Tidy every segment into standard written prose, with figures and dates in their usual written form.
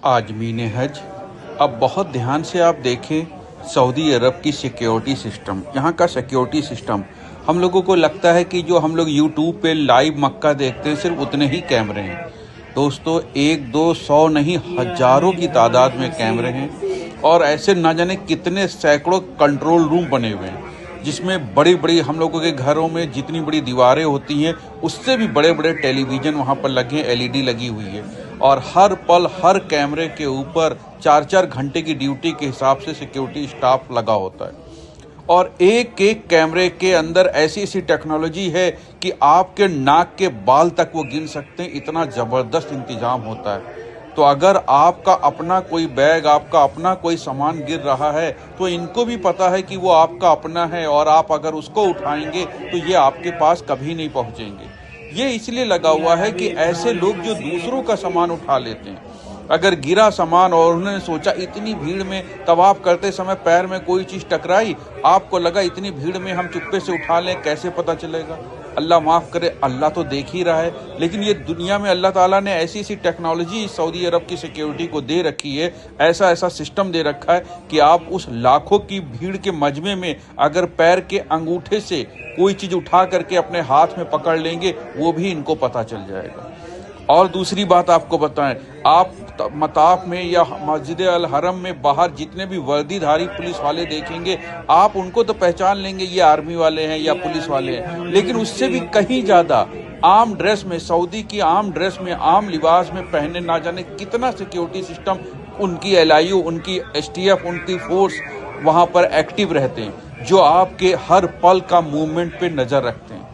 आज़मीन हज। अब बहुत ध्यान से आप देखें सऊदी अरब की सिक्योरिटी सिस्टम, यहाँ का सिक्योरिटी सिस्टम। हम लोगों को लगता है कि जो हम लोग यूट्यूब पे लाइव मक्का देखते हैं सिर्फ उतने ही कैमरे हैं। दोस्तों, 1-2-100 नहीं, हज़ारों की तादाद में कैमरे हैं और ऐसे ना जाने कितने सैकड़ों कंट्रोल रूम बने हुए हैं, जिसमें बड़ी बड़ी हम लोगों के घरों में जितनी बड़ी दीवारें होती हैं उससे भी बड़े बड़े टेलीविज़न वहाँ पर लगे हैं, एलईडी लगी हुई है और हर पल हर कैमरे के ऊपर 4-4 घंटे की ड्यूटी के हिसाब से सिक्योरिटी स्टाफ लगा होता है। और एक एक कैमरे के अंदर ऐसी ऐसी टेक्नोलॉजी है कि आपके नाक के बाल तक वो गिन सकते हैं, इतना ज़बरदस्त इंतज़ाम होता है। तो अगर आपका अपना कोई बैग, आपका अपना कोई सामान गिर रहा है तो इनको भी पता है कि वो आपका अपना है और आप अगर उसको उठाएंगे तो ये आपके पास कभी नहीं पहुंचेंगे। ये इसलिए लगा हुआ है कि ऐसे लोग जो दूसरों का सामान उठा लेते हैं, अगर गिरा सामान और उन्होंने सोचा इतनी भीड़ में तवाफ करते समय पैर में कोई चीज़ टकराई, आपको लगा इतनी भीड़ में हम चुप्पे से उठा लें, कैसे पता चलेगा? अल्लाह माफ़ करे, अल्लाह तो देख ही रहा है। लेकिन ये दुनिया में अल्लाह ताला ने ऐसी ऐसी टेक्नोलॉजी सऊदी अरब की सिक्योरिटी को दे रखी है, ऐसा ऐसा सिस्टम दे रखा है कि आप उस लाखों की भीड़ के मजमे में अगर पैर के अंगूठे से कोई चीज़ उठा करके अपने हाथ में पकड़ लेंगे, वो भी इनको पता चल जाएगा। और दूसरी बात आपको बताएं, आप मताफ में या मस्जिद अल हरम में बाहर जितने भी वर्दीधारी पुलिस वाले देखेंगे, आप उनको तो पहचान लेंगे ये आर्मी वाले हैं या पुलिस वाले हैं, लेकिन उससे भी कहीं ज़्यादा आम ड्रेस में, सऊदी की आम ड्रेस में, आम लिबास में पहने ना जाने कितना सिक्योरिटी सिस्टम, उनकी एलआईयू, उनकी एसटीएफ, उनकी फोर्स वहाँ पर एक्टिव रहते हैं, जो आपके हर पल का मूवमेंट पे नज़र रखते हैं।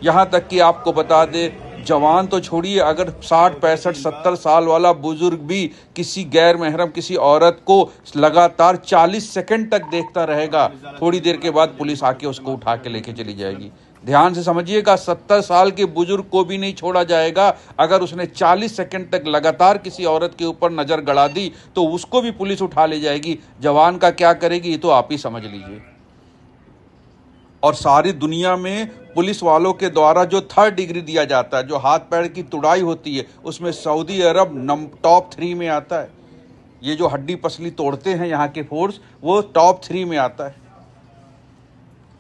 यहाँ तक कि आपको बता दे, जवान तो छोड़िए, अगर 60, 65, 70 साल वाला बुजुर्ग भी किसी गैर महरम किसी औरत को लगातार 40 सेकंड तक देखता रहेगा, थोड़ी देर के बाद पुलिस आके उसको उठा के लेके चली जाएगी। ध्यान से समझिएगा, 70 साल के बुजुर्ग को भी नहीं छोड़ा जाएगा। अगर उसने 40 सेकंड तक लगातार किसी औरत के ऊपर नज़र गड़ा दी तो उसको भी पुलिस उठा ले जाएगी। जवान का क्या करेगी ये तो आप ही समझ लीजिए। और सारी दुनिया में पुलिस वालों के द्वारा जो 3rd डिग्री दिया जाता है, जो हाथ पैर की तुड़ाई होती है, उसमें सऊदी अरब टॉप 3 में आता है। ये जो हड्डी पसली तोड़ते हैं यहाँ के फोर्स, वो टॉप 3 में आता है।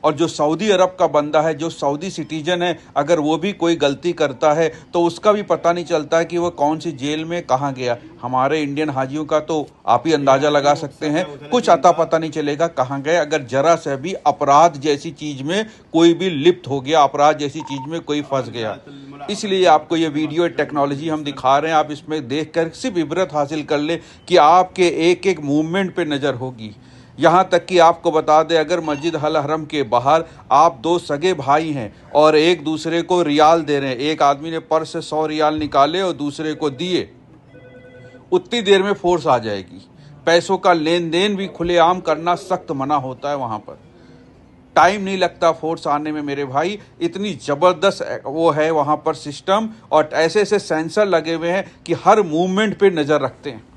और जो सऊदी अरब का बंदा है, जो सऊदी सिटीजन है, अगर वो भी कोई गलती करता है तो उसका भी पता नहीं चलता है कि वो कौन सी जेल में कहाँ गया। हमारे इंडियन हाजियों का तो आप ही अंदाज़ा लगा सकते हैं, कुछ अता पता नहीं चलेगा कहाँ गए। अगर जरा से भी अपराध जैसी चीज़ में कोई भी लिप्त हो गया, अपराध जैसी चीज़ में कोई फंस गया, इसलिए आपको ये वीडियो टेक्नोलॉजी हम दिखा रहे हैं। आप इसमें देख कर सिर्फ इबरत हासिल कर ले कि आपके एक एक मूवमेंट पर नज़र होगी। यहाँ तक कि आपको बता दें, अगर मस्जिद अल हरम के बाहर आप 2 सगे भाई हैं और एक दूसरे को रियाल दे रहे हैं, एक आदमी ने पर्स से 100 रियाल निकाले और दूसरे को दिए, उतनी देर में फोर्स आ जाएगी। पैसों का लेन देन भी खुलेआम करना सख्त मना होता है वहाँ पर। टाइम नहीं लगता फोर्स आने में मेरे भाई, इतनी ज़बरदस्त वो है वहाँ पर सिस्टम, और ऐसे ऐसे सेंसर लगे हुए हैं कि हर मूवमेंट पे नज़र रखते हैं।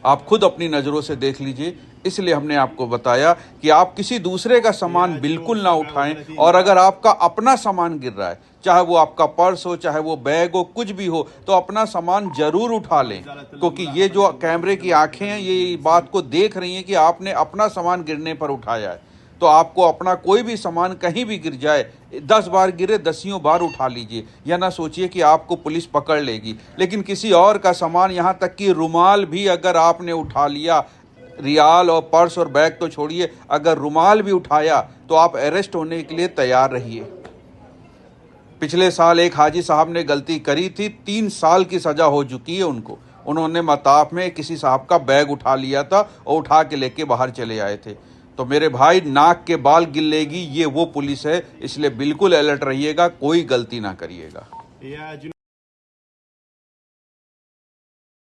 आप खुद अपनी नज़रों से देख लीजिए। इसलिए हमने आपको बताया कि आप किसी दूसरे का सामान बिल्कुल ना उठाएं, और अगर आपका अपना सामान गिर रहा है, चाहे वो आपका पर्स हो, चाहे वो बैग हो, कुछ भी हो, तो अपना सामान ज़रूर उठा लें, क्योंकि ये जो कैमरे की आंखें हैं ये बात को देख रही हैं कि आपने अपना सामान गिरने पर उठाया है। तो आपको अपना कोई भी सामान कहीं भी गिर जाए, 10 बार गिरे 10 बार उठा लीजिए, या ना सोचिए कि आपको पुलिस पकड़ लेगी। लेकिन किसी और का सामान, यहाँ तक कि रुमाल भी अगर आपने उठा लिया, रियाल और पर्स और बैग तो छोड़िए, अगर रुमाल भी उठाया तो आप अरेस्ट होने के लिए तैयार रहिए। पिछले साल एक हाजी साहब ने गलती करी थी, 3 साल की सज़ा हो चुकी है उनको। उन्होंने मताफ में किसी साहब का बैग उठा लिया था और उठा के लेके बाहर चले आए थे। तो मेरे भाई, नाक के बाल गिलेगी, ये वो पुलिस है, इसलिए बिल्कुल अलर्ट रहिएगा, कोई गलती ना करिएगा।